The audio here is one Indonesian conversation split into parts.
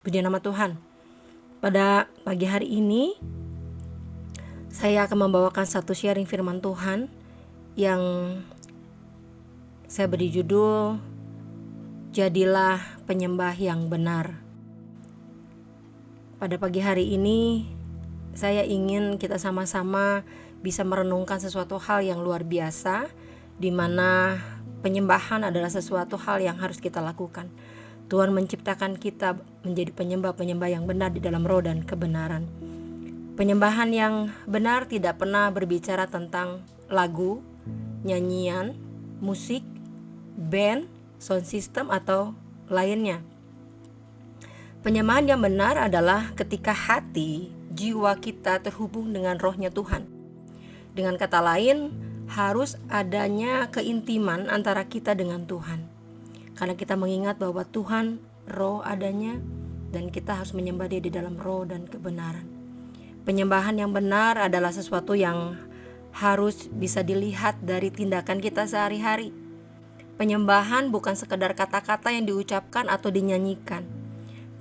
Puji nama Tuhan. Pada pagi hari ini saya akan membawakan satu sharing firman Tuhan yang saya beri judul Jadilah Penyembah yang Benar. Pada pagi hari ini saya ingin kita sama-sama bisa merenungkan sesuatu hal yang luar biasa, di mana penyembahan adalah sesuatu hal yang harus kita lakukan. Tuhan menciptakan kita menjadi penyembah-penyembah yang benar di dalam roh dan kebenaran. Penyembahan yang benar tidak pernah berbicara tentang lagu, nyanyian, musik, band, sound system, atau lainnya. Penyembahan yang benar adalah ketika hati, jiwa kita terhubung dengan rohnya Tuhan. Dengan kata lain, harus adanya keintiman antara kita dengan Tuhan. Karena kita mengingat bahwa Tuhan roh adanya, dan kita harus menyembah Dia di dalam roh dan kebenaran. Penyembahan yang benar adalah sesuatu yang harus bisa dilihat dari tindakan kita sehari-hari. Penyembahan bukan sekedar kata-kata yang diucapkan atau dinyanyikan.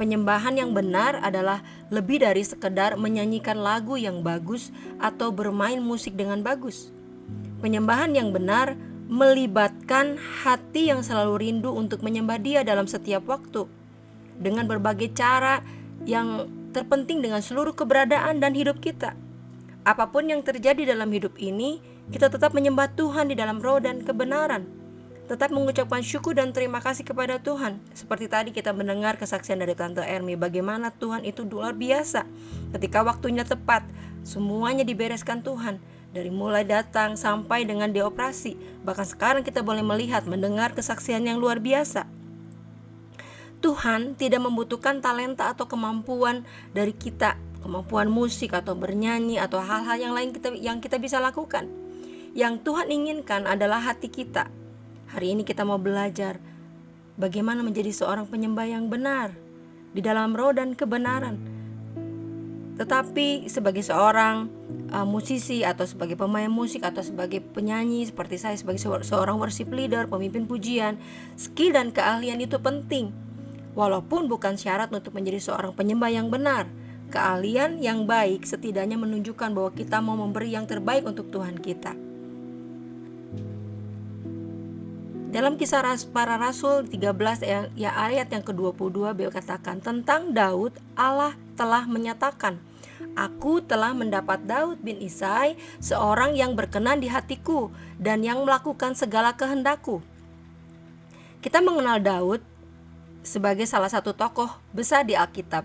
Penyembahan yang benar adalah lebih dari sekedar menyanyikan lagu yang bagus atau bermain musik dengan bagus. Penyembahan yang benar melibatkan hati yang selalu rindu untuk menyembah Dia dalam setiap waktu, dengan berbagai cara yang terpenting dengan seluruh keberadaan dan hidup kita. Apapun yang terjadi dalam hidup ini, kita tetap menyembah Tuhan di dalam roh dan kebenaran, tetap mengucapkan syukur dan terima kasih kepada Tuhan. Seperti tadi kita mendengar kesaksian dari Tante Ermi, bagaimana Tuhan itu luar biasa. Ketika waktunya tepat, semuanya dibereskan Tuhan, dari mulai datang sampai dengan dioperasi. Bahkan sekarang kita boleh melihat, mendengar kesaksian yang luar biasa. Tuhan tidak membutuhkan talenta atau kemampuan dari kita, kemampuan musik atau bernyanyi atau hal-hal yang lain yang kita bisa lakukan. Yang Tuhan inginkan adalah hati kita. Hari ini kita mau belajar bagaimana menjadi seorang penyembah yang benar di dalam roh dan kebenaran. Tetapi sebagai seorang musisi atau sebagai pemain musik atau sebagai penyanyi seperti saya, sebagai seorang worship leader, pemimpin pujian, skill dan keahlian itu penting. Walaupun bukan syarat untuk menjadi seorang penyembah yang benar. Keahlian yang baik setidaknya menunjukkan bahwa kita mau memberi yang terbaik untuk Tuhan kita. Dalam Kisah Para Rasul 13 ayat yang ke-22, beliau katakan tentang Daud, Allah telah menyatakan, "Aku telah mendapat Daud bin Isai, seorang yang berkenan di hatiku dan yang melakukan segala kehendakku." Kita mengenal Daud sebagai salah satu tokoh besar di Alkitab,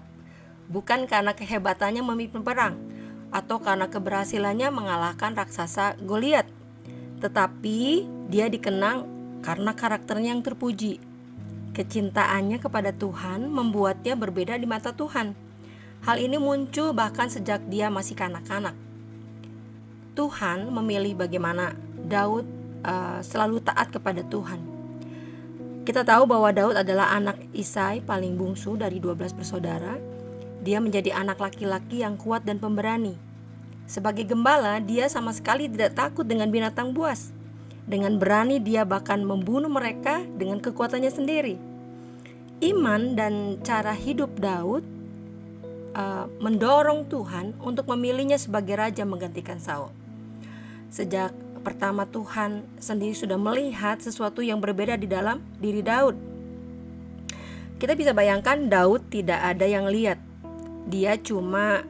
bukan karena kehebatannya memimpin perang atau karena keberhasilannya mengalahkan raksasa Goliat, tetapi dia dikenang karena karakternya yang terpuji. Kecintaannya kepada Tuhan membuatnya berbeda di mata Tuhan. Hal ini muncul bahkan sejak dia masih kanak-kanak. Tuhan memilih bagaimana Daud selalu taat kepada Tuhan. Kita tahu bahwa Daud adalah anak Isai, paling bungsu dari 12 bersaudara. Dia menjadi anak laki-laki yang kuat dan pemberani. Sebagai gembala, dia sama sekali tidak takut dengan binatang buas. Dengan berani dia bahkan membunuh mereka dengan kekuatannya sendiri. Iman dan cara hidup Daud mendorong Tuhan untuk memilihnya sebagai raja menggantikan Saul. Sejak pertama Tuhan sendiri sudah melihat sesuatu yang berbeda di dalam diri Daud. Kita bisa bayangkan Daud tidak ada yang lihat. Dia cuma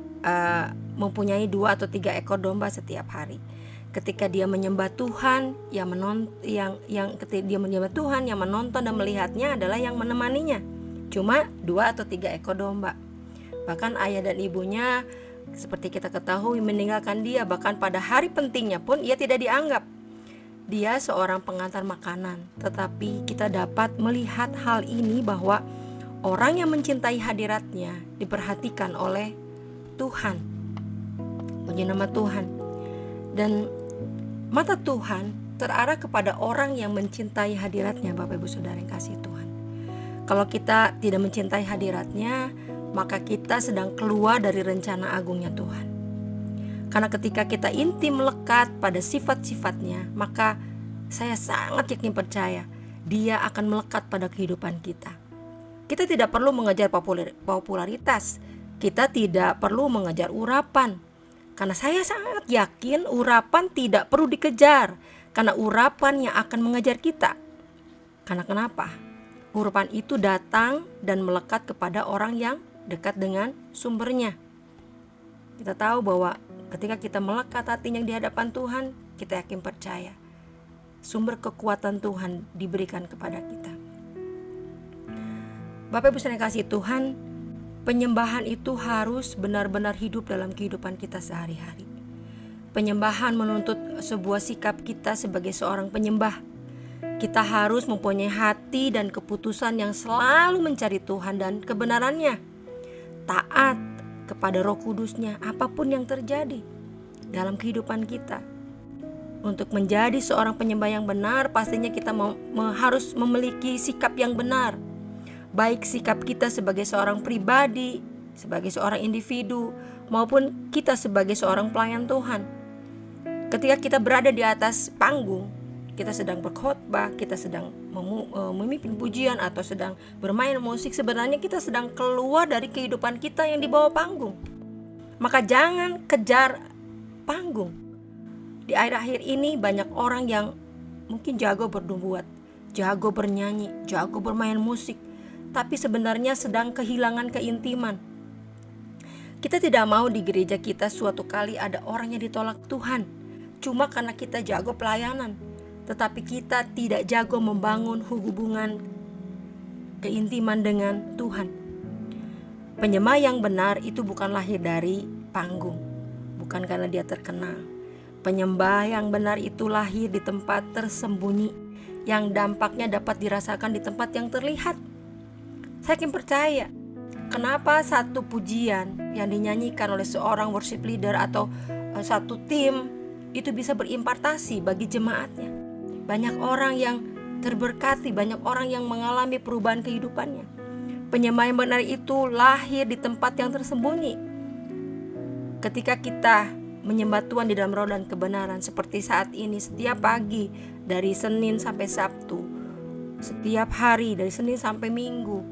mempunyai 2 atau 3 ekor domba setiap hari. Ketika dia menyembah Tuhan, yang menonton dan melihatnya adalah yang menemaninya. Cuma 2 atau 3 ekor domba. Bahkan ayah dan ibunya, seperti kita ketahui, meninggalkan dia. Bahkan pada hari pentingnya pun ia tidak dianggap. Dia seorang pengantar makanan. Tetapi kita dapat melihat hal ini, bahwa orang yang mencintai hadiratnya diperhatikan oleh Tuhan. Puji nama Tuhan. Dan mata Tuhan terarah kepada orang yang mencintai hadiratnya, Bapak Ibu Saudara yang kasih Tuhan. Kalau kita tidak mencintai hadiratnya, maka kita sedang keluar dari rencana agungnya Tuhan. Karena ketika kita intim melekat pada sifat-sifatnya, maka saya sangat yakin percaya Dia akan melekat pada kehidupan kita. Kita tidak perlu mengejar popularitas. Kita tidak perlu mengejar urapan. Karena saya sangat yakin urapan tidak perlu dikejar. Karena urapan yang akan mengejar kita. Karena kenapa? Urapan itu datang dan melekat kepada orang yang dekat dengan sumbernya. Kita tahu bahwa ketika kita melekat hatinya di hadapan Tuhan, kita yakin percaya sumber kekuatan Tuhan diberikan kepada kita. Bapak Ibu saudara kasih Tuhan, penyembahan itu harus benar-benar hidup dalam kehidupan kita sehari-hari. Penyembahan menuntut sebuah sikap kita sebagai seorang penyembah. Kita harus mempunyai hati dan keputusan yang selalu mencari Tuhan dan kebenarannya. Taat kepada Roh Kudus-Nya apapun yang terjadi dalam kehidupan kita. Untuk menjadi seorang penyembah yang benar, pastinya kita harus memiliki sikap yang benar. Baik sikap kita sebagai seorang pribadi, sebagai seorang individu, maupun kita sebagai seorang pelayan Tuhan. Ketika kita berada di atas panggung, kita sedang berkhotbah, kita sedang memimpin pujian atau sedang bermain musik, sebenarnya kita sedang keluar dari kehidupan kita yang di bawah panggung. Maka jangan kejar panggung. Di akhir-akhir ini banyak orang yang mungkin jago bernubuat, jago bernyanyi, jago bermain musik, tapi sebenarnya sedang kehilangan keintiman. Kita tidak mau di gereja kita suatu kali ada orang yang ditolak Tuhan cuma karena kita jago pelayanan, tetapi kita tidak jago membangun hubungan keintiman dengan Tuhan. Penyembah yang benar itu bukan lahir dari panggung, bukan karena dia terkenal. Penyembah yang benar itu lahir di tempat tersembunyi, yang dampaknya dapat dirasakan di tempat yang terlihat. Saya yakin percaya, kenapa satu pujian yang dinyanyikan oleh seorang worship leader atau satu tim itu bisa berimpartasi bagi jemaatnya. Banyak orang yang terberkati, banyak orang yang mengalami perubahan kehidupannya. Penyembah yang benar itu lahir di tempat yang tersembunyi. Ketika kita menyembah Tuhan di dalam roh dan kebenaran, seperti saat ini, setiap pagi dari Senin sampai Sabtu, setiap hari dari Senin sampai Minggu,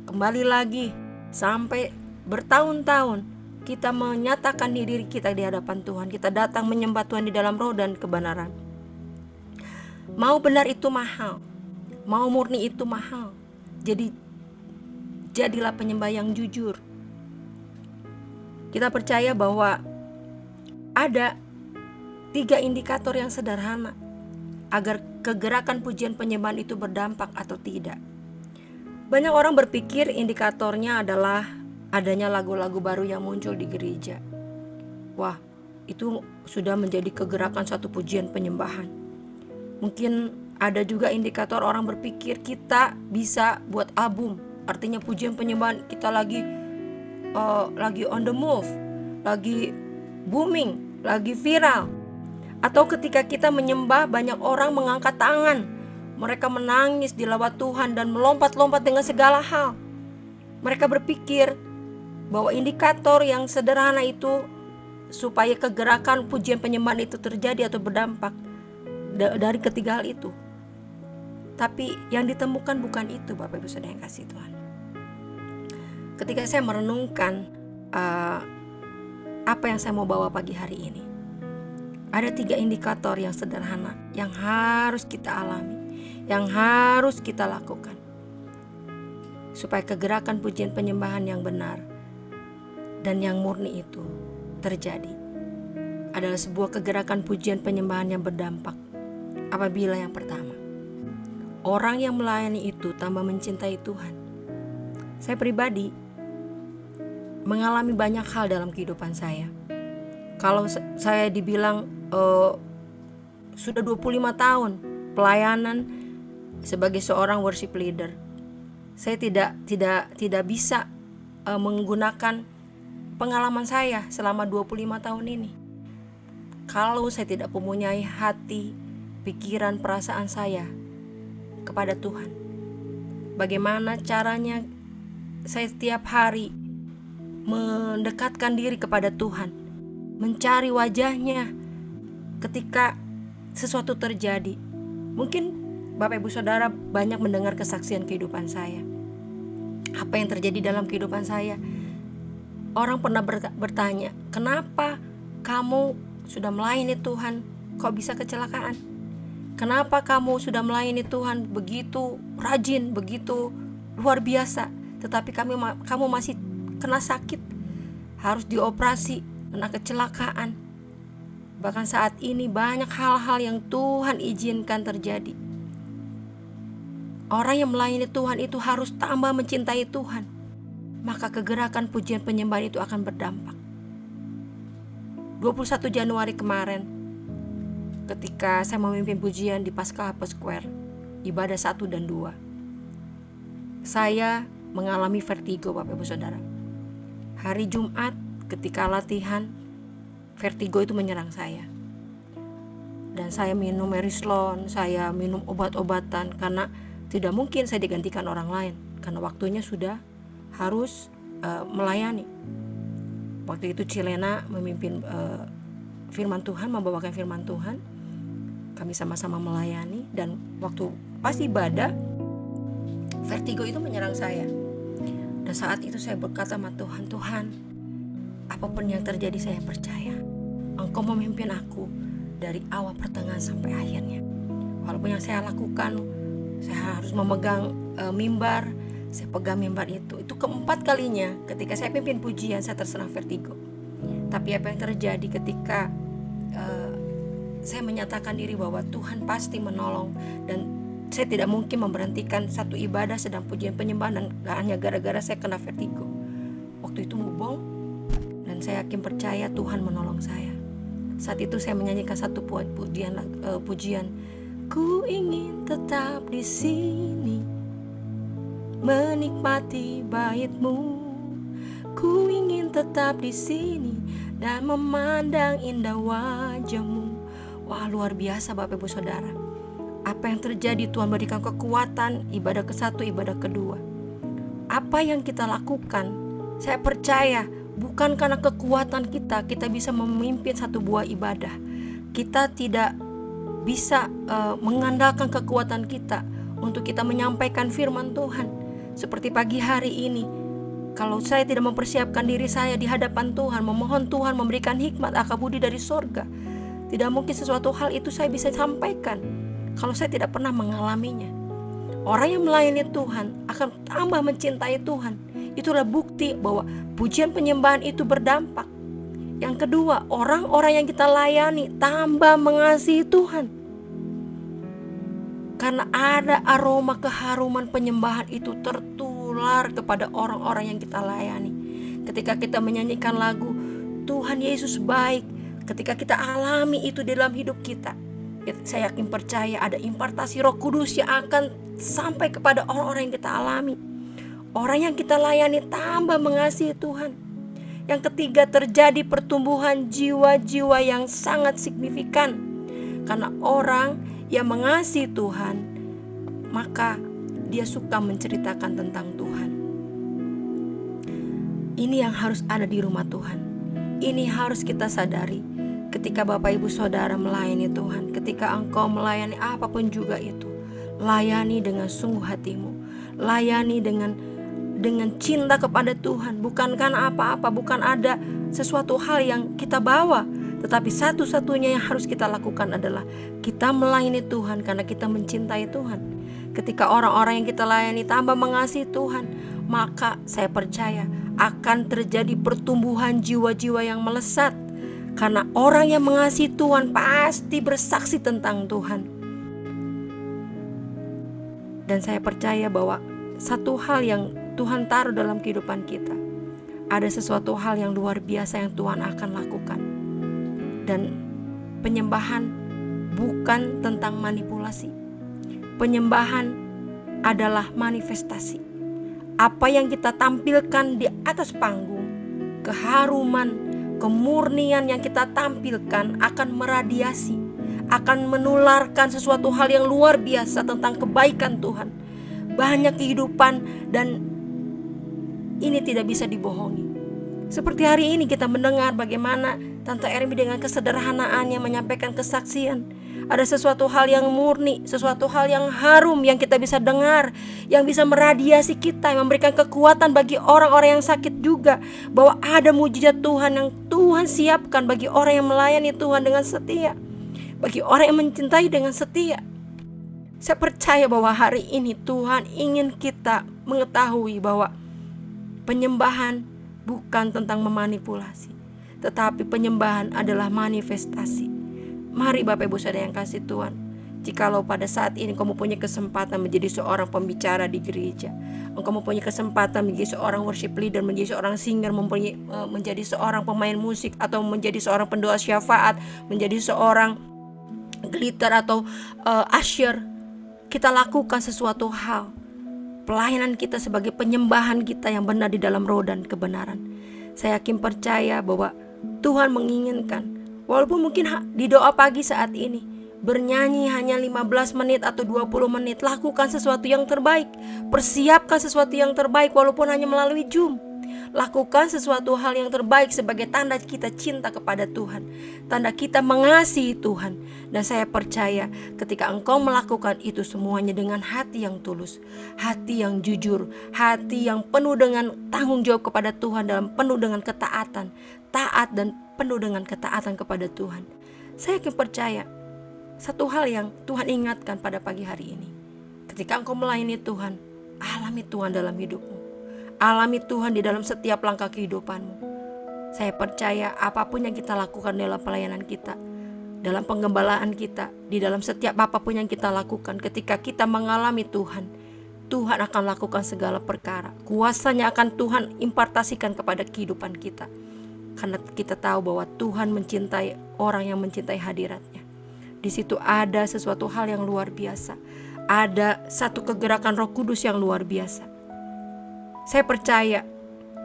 kembali lagi sampai bertahun-tahun, kita menyatakan diri kita di hadapan Tuhan. Kita datang menyembah Tuhan di dalam roh dan kebenaran. Mau benar itu mahal, mau murni itu mahal. Jadi jadilah penyembah yang jujur. Kita percaya bahwa ada 3 indikator yang sederhana agar kegerakan pujian penyembahan itu berdampak atau tidak. Banyak orang berpikir indikatornya adalah adanya lagu-lagu baru yang muncul di gereja. Wah, itu sudah menjadi kegerakan satu pujian penyembahan. Mungkin ada juga indikator orang berpikir kita bisa buat album. Artinya pujian penyembahan kita lagi on the move, lagi booming, lagi viral. Atau ketika kita menyembah, banyak orang mengangkat tangan, mereka menangis di lawat Tuhan dan melompat-lompat dengan segala hal. Mereka berpikir bahwa indikator yang sederhana itu supaya kegerakan pujian penyembahan itu terjadi atau berdampak dari ketiga hal itu. Tapi yang ditemukan bukan itu, Bapak Ibu Saudara yang kasih Tuhan. Ketika saya merenungkan apa yang saya mau bawa pagi hari ini, ada 3 indikator yang sederhana yang harus kita alami, yang harus kita lakukan supaya kegerakan pujian penyembahan yang benar dan yang murni itu terjadi. Adalah sebuah kegerakan pujian penyembahan yang berdampak. Apabila yang pertama, orang yang melayani itu tambah mencintai Tuhan. Saya pribadi mengalami banyak hal dalam kehidupan saya. Kalau saya dibilang sudah 25 tahun pelayanan sebagai seorang worship leader, saya tidak bisa menggunakan pengalaman saya selama 25 tahun ini kalau saya tidak mempunyai hati, pikiran, perasaan saya kepada Tuhan. Bagaimana caranya saya setiap hari mendekatkan diri kepada Tuhan, mencari wajahnya ketika sesuatu terjadi. Mungkin Bapak Ibu Saudara banyak mendengar kesaksian kehidupan saya. Apa yang terjadi dalam kehidupan saya? Orang pernah bertanya, kenapa kamu sudah melayani Tuhan kok bisa kecelakaan? Kenapa kamu sudah melayani Tuhan begitu rajin, begitu luar biasa, tetapi kamu masih kena sakit, harus dioperasi, kena kecelakaan? Bahkan saat ini banyak hal-hal yang Tuhan izinkan terjadi. Orang yang melayani Tuhan itu harus tambah mencintai Tuhan, maka kegerakan pujian penyembahan itu akan berdampak. 21 Januari kemarin, ketika saya memimpin pujian di Paskah Square, ibadah 1 dan 2, saya mengalami vertigo, Bapak Ibu Saudara. Hari Jumat ketika latihan, vertigo itu menyerang saya. Dan saya minum Merislon, saya minum obat-obatan, karena tidak mungkin saya digantikan orang lain, karena waktunya sudah harus melayani. Waktu itu Cilena memimpin firman Tuhan, membawakan firman Tuhan. Kami sama-sama melayani, dan waktu pas ibadah vertigo itu menyerang saya. Dan saat itu saya berkata sama Tuhan, Tuhan, apapun yang terjadi saya percaya Engkau memimpin aku dari awal pertengahan sampai akhirnya. Walaupun yang saya lakukan, saya harus memegang mimbar. Saya pegang mimbar itu keempat kalinya ketika saya pimpin pujian saya terserang vertigo. Tapi apa yang terjadi ketika saya menyatakan diri bahwa Tuhan pasti menolong, dan saya tidak mungkin memberhentikan satu ibadah sedang pujian penyembahan dan hanya gara-gara saya kena vertigo. Waktu itu ngubong, dan saya yakin percaya Tuhan menolong saya. Saat itu saya menyanyikan satu pujian, ku ingin tetap di sini menikmati bait-Mu, ku ingin tetap di sini dan memandang indah wajah-Mu. Wah, luar biasa Bapak Ibu Saudara. Apa yang terjadi, Tuhan berikan kekuatan ibadah ke-1, ibadah kedua. Apa yang kita lakukan, saya percaya bukan karena kekuatan kita bisa memimpin satu buah ibadah. Kita tidak bisa mengandalkan kekuatan kita untuk kita menyampaikan firman Tuhan. Seperti pagi hari ini, kalau saya tidak mempersiapkan diri saya di hadapan Tuhan, memohon Tuhan memberikan hikmat akabudi dari sorga, tidak mungkin sesuatu hal itu saya bisa sampaikan kalau saya tidak pernah mengalaminya. Orang yang melayani Tuhan akan tambah mencintai Tuhan. Itulah bukti bahwa pujian penyembahan itu berdampak. Yang kedua, orang-orang yang kita layani tambah mengasihi Tuhan, karena ada aroma keharuman penyembahan itu tertular kepada orang-orang yang kita layani. Ketika kita menyanyikan lagu Tuhan Yesus baik, ketika kita alami itu dalam hidup kita, saya yakin percaya ada impartasi Roh Kudus yang akan sampai kepada orang-orang yang kita alami. Orang yang kita layani tambah mengasihi Tuhan. Yang ketiga, terjadi pertumbuhan jiwa-jiwa yang sangat signifikan. Karena orang yang mengasihi Tuhan, maka dia suka menceritakan tentang Tuhan. Ini yang harus ada di rumah Tuhan. Ini harus kita sadari. Ketika Bapak Ibu Saudara melayani Tuhan, ketika engkau melayani apapun juga itu, layani dengan sungguh hatimu. Layani dengan cinta kepada Tuhan. Bukan karena apa-apa, bukan ada sesuatu hal yang kita bawa, tetapi satu-satunya yang harus kita lakukan adalah kita melayani Tuhan karena kita mencintai Tuhan. Ketika orang-orang yang kita layani tambah mengasihi Tuhan, maka saya percaya akan terjadi pertumbuhan jiwa-jiwa yang melesat. Karena orang yang mengasihi Tuhan pasti bersaksi tentang Tuhan. Dan saya percaya bahwa satu hal yang Tuhan taruh dalam kehidupan kita, ada sesuatu hal yang luar biasa yang Tuhan akan lakukan. Dan penyembahan bukan tentang manipulasi. Penyembahan adalah manifestasi. Apa yang kita tampilkan di atas panggung, keharuman, kemurnian yang kita tampilkan akan meradiasi, akan menularkan sesuatu hal yang luar biasa tentang kebaikan Tuhan. Banyak kehidupan, dan ini tidak bisa dibohongi. Seperti hari ini kita mendengar bagaimana Tante Ermi dengan kesederhanaannya menyampaikan kesaksian. Ada sesuatu hal yang murni, sesuatu hal yang harum yang kita bisa dengar, yang bisa meradiasi kita, yang memberikan kekuatan bagi orang-orang yang sakit juga, bahwa ada mujizat Tuhan yang Tuhan siapkan bagi orang yang melayani Tuhan dengan setia, bagi orang yang mencintai dengan setia. Saya percaya bahwa hari ini Tuhan ingin kita mengetahui bahwa penyembahan bukan tentang memanipulasi, tetapi penyembahan adalah manifestasi. Mari Bapak Ibu Saudara yang kasih Tuhan, jikalau pada saat ini kamu punya kesempatan menjadi seorang pembicara di gereja, engkau mempunyai kesempatan menjadi seorang worship leader, menjadi seorang singer, menjadi seorang pemain musik, atau menjadi seorang pendoa syafaat, menjadi seorang glitter atau usher, kita lakukan sesuatu hal. Pelayanan kita sebagai penyembahan kita yang benar di dalam roh dan kebenaran. Saya yakin percaya bahwa Tuhan menginginkan, walaupun mungkin di doa pagi saat ini bernyanyi hanya 15 menit atau 20 menit, lakukan sesuatu yang terbaik. Persiapkan sesuatu yang terbaik walaupun hanya melalui Zoom. Lakukan sesuatu hal yang terbaik sebagai tanda kita cinta kepada Tuhan, tanda kita mengasihi Tuhan. Dan saya percaya ketika engkau melakukan itu semuanya dengan hati yang tulus, hati yang jujur, hati yang penuh dengan tanggung jawab kepada Tuhan, dalam penuh dengan ketaatan, taat dan penuh dengan ketaatan kepada Tuhan. Saya yakin percaya satu hal yang Tuhan ingatkan pada pagi hari ini. Ketika engkau melayani Tuhan, alami Tuhan dalam hidupmu. Alami Tuhan di dalam setiap langkah kehidupanmu. Saya percaya apapun yang kita lakukan dalam pelayanan kita, dalam penggembalaan kita, di dalam setiap apapun yang kita lakukan, ketika kita mengalami Tuhan, Tuhan akan lakukan segala perkara. Kuasanya akan Tuhan impartasikan kepada kehidupan kita. Karena kita tahu bahwa Tuhan mencintai orang yang mencintai hadiratnya. Di situ ada sesuatu hal yang luar biasa. Ada satu kegerakan Roh Kudus yang luar biasa. Saya percaya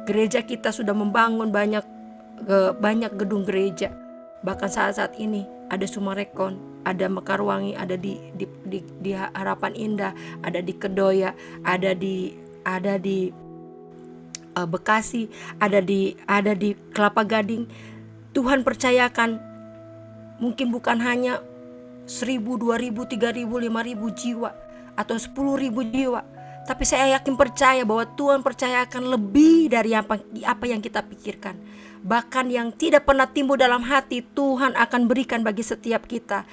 gereja kita sudah membangun banyak gedung gereja. Bahkan saat-saat ini ada Sumarekon, ada Mekarwangi, ada di Harapan Indah, ada di Kedoya, ada di Bekasi, ada di Kelapa Gading. Tuhan percayakan mungkin bukan hanya 1.000, 2.000, 3.000, 5.000 jiwa atau 10.000 jiwa. Tapi saya yakin percaya bahwa Tuhan percayakan lebih dari apa yang kita pikirkan. Bahkan yang tidak pernah timbul dalam hati, Tuhan akan berikan bagi setiap kita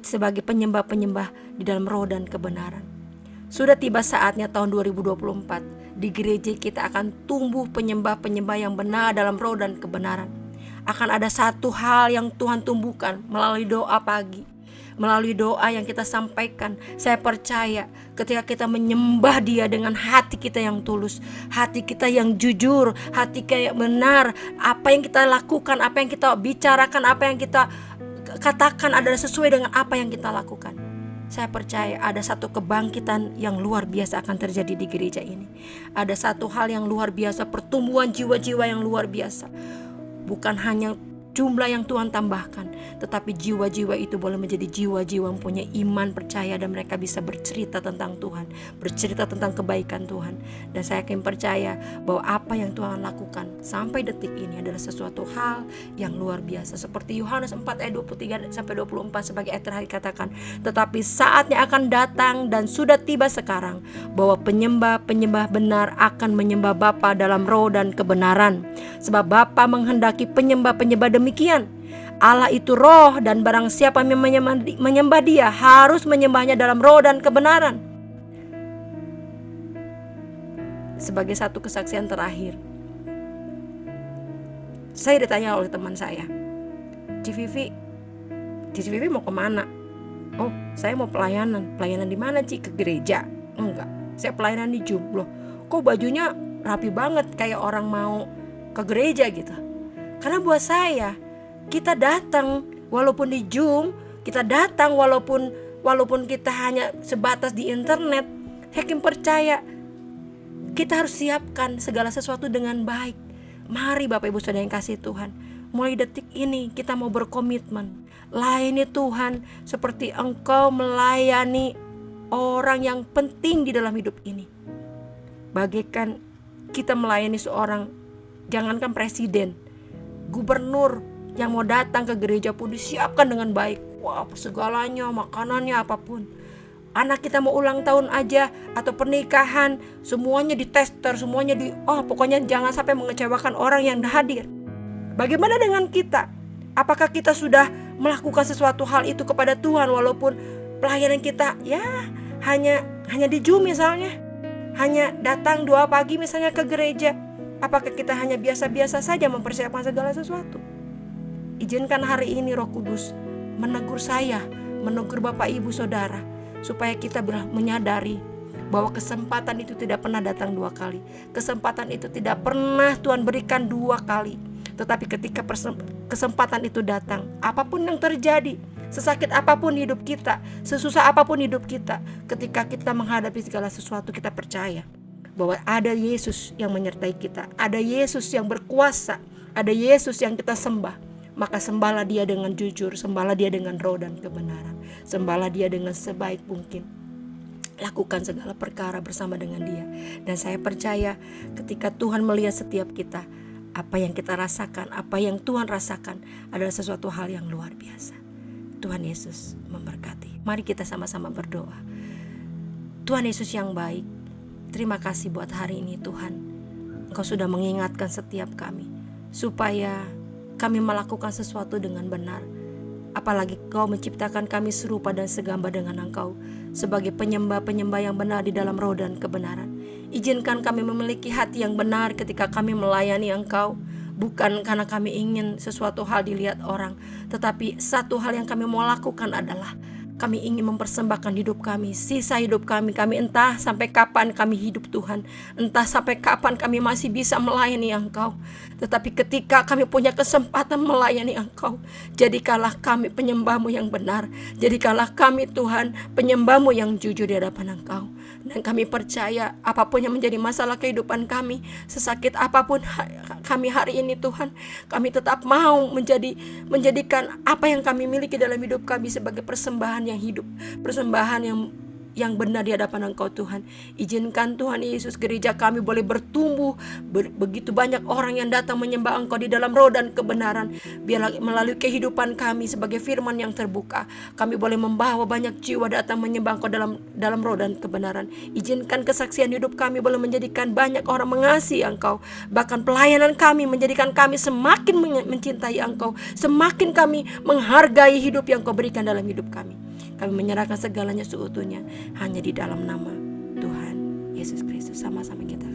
sebagai penyembah-penyembah di dalam roh dan kebenaran. Sudah tiba saatnya tahun 2024, di gereja kita akan tumbuh penyembah-penyembah yang benar dalam roh dan kebenaran. Akan ada satu hal yang Tuhan tumbuhkan melalui doa pagi, melalui doa yang kita sampaikan. Saya percaya ketika kita menyembah Dia dengan hati kita yang tulus, hati kita yang jujur, hati kita yang benar, apa yang kita lakukan, apa yang kita bicarakan, apa yang kita katakan adalah sesuai dengan apa yang kita lakukan. Saya percaya ada satu kebangkitan yang luar biasa akan terjadi di gereja ini. Ada satu hal yang luar biasa, pertumbuhan jiwa-jiwa yang luar biasa. Bukan hanya jumlah yang Tuhan tambahkan, tetapi jiwa-jiwa itu boleh menjadi jiwa-jiwa yang punya iman, percaya, dan mereka bisa bercerita tentang Tuhan, bercerita tentang kebaikan Tuhan. Dan saya yakin percaya bahwa apa yang Tuhan lakukan sampai detik ini adalah sesuatu hal yang luar biasa. Seperti Yohanes 4 ayat 23-24 sebagai ayat terakhir katakan, tetapi saatnya akan datang dan sudah tiba sekarang bahwa penyembah-penyembah benar akan menyembah Bapa dalam roh dan kebenaran. Sebab Bapa menghendaki penyembah-penyembah demikian. Allah itu roh, dan barang siapa yang menyembah Dia harus menyembahnya dalam roh dan kebenaran. Sebagai satu kesaksian terakhir, saya ditanya oleh teman saya, Cici Vivi mau kemana? Oh, saya mau pelayanan. Pelayanan di mana, Ci? Ke gereja? Enggak, saya pelayanan di Zoom. Loh, kok bajunya rapi banget kayak orang mau ke gereja gitu? Karena buat saya, kita datang walaupun di Zoom, kita datang walaupun kita hanya sebatas di internet. Yakin percaya kita harus siapkan segala sesuatu dengan baik. Mari Bapak Ibu Saudara yang kasih Tuhan, mulai detik ini kita mau berkomitmen layani Tuhan seperti engkau melayani orang yang penting di dalam hidup ini. Bagaikan kita melayani seorang, jangankan presiden, gubernur, Yang mau datang ke gereja pun disiapkan dengan baik. Wah, segalanya, makanannya, apapun. Anak kita mau ulang tahun aja atau pernikahan, semuanya ditester, semuanya pokoknya jangan sampai mengecewakan orang yang hadir. Bagaimana dengan kita? Apakah kita sudah melakukan sesuatu hal itu kepada Tuhan walaupun pelayanan kita ya hanya di Zoom misalnya, hanya datang 2 pagi misalnya ke gereja? Apakah kita hanya biasa-biasa saja mempersiapkan segala sesuatu? Izinkan hari ini Roh Kudus menegur saya, menegur Bapak Ibu Saudara, supaya kita menyadari bahwa kesempatan itu tidak pernah datang 2 kali. Kesempatan itu tidak pernah Tuhan berikan 2 kali. Tetapi ketika kesempatan itu datang, apapun yang terjadi, sesakit apapun hidup kita, sesusah apapun hidup kita, ketika kita menghadapi segala sesuatu, kita percaya bahwa ada Yesus yang menyertai kita, ada Yesus yang berkuasa, ada Yesus yang kita sembah. Maka sembahlah dia dengan jujur, sembahlah dia dengan roh dan kebenaran, sembahlah dia dengan sebaik mungkin. Lakukan segala perkara bersama dengan dia. Dan saya percaya ketika Tuhan melihat setiap kita, apa yang kita rasakan, apa yang Tuhan rasakan adalah sesuatu hal yang luar biasa. Tuhan Yesus memberkati. Mari kita sama-sama berdoa. Tuhan Yesus yang baik, terima kasih buat hari ini Tuhan. Engkau sudah mengingatkan setiap kami supaya kami melakukan sesuatu dengan benar. Apalagi Kau menciptakan kami serupa dan segambar dengan Engkau, sebagai penyembah-penyembah yang benar di dalam roh dan kebenaran. Izinkan kami memiliki hati yang benar ketika kami melayani Engkau. Bukan karena kami ingin sesuatu hal dilihat orang, tetapi satu hal yang kami mau lakukan adalah kami ingin mempersembahkan hidup kami, sisa hidup kami entah sampai kapan kami hidup Tuhan, entah sampai kapan kami masih bisa melayani Engkau. Tetapi ketika kami punya kesempatan melayani Engkau, jadikanlah kami penyembah-Mu yang benar, jadikanlah kami Tuhan penyembah-Mu yang jujur di hadapan Engkau. Dan kami percaya apapun yang menjadi masalah kehidupan kami, sesakit apapun kami hari ini Tuhan, kami tetap mau menjadikan apa yang kami miliki dalam hidup kami sebagai persembahan yang hidup, persembahan yang benar di hadapan Engkau Tuhan. Izinkan Tuhan Yesus gereja kami boleh bertumbuh, begitu banyak orang yang datang menyembah Engkau di dalam roh dan kebenaran. Biarlah melalui kehidupan kami sebagai firman yang terbuka, kami boleh membawa banyak jiwa datang menyembah Engkau dalam roh dan kebenaran. Izinkan kesaksian hidup kami boleh menjadikan banyak orang mengasihi Engkau. Bahkan pelayanan kami menjadikan kami semakin mencintai Engkau, semakin kami menghargai hidup yang Kau berikan dalam hidup kami. Kami menyerahkan segalanya seutuhnya hanya di dalam nama Tuhan Yesus Kristus. Sama-sama kita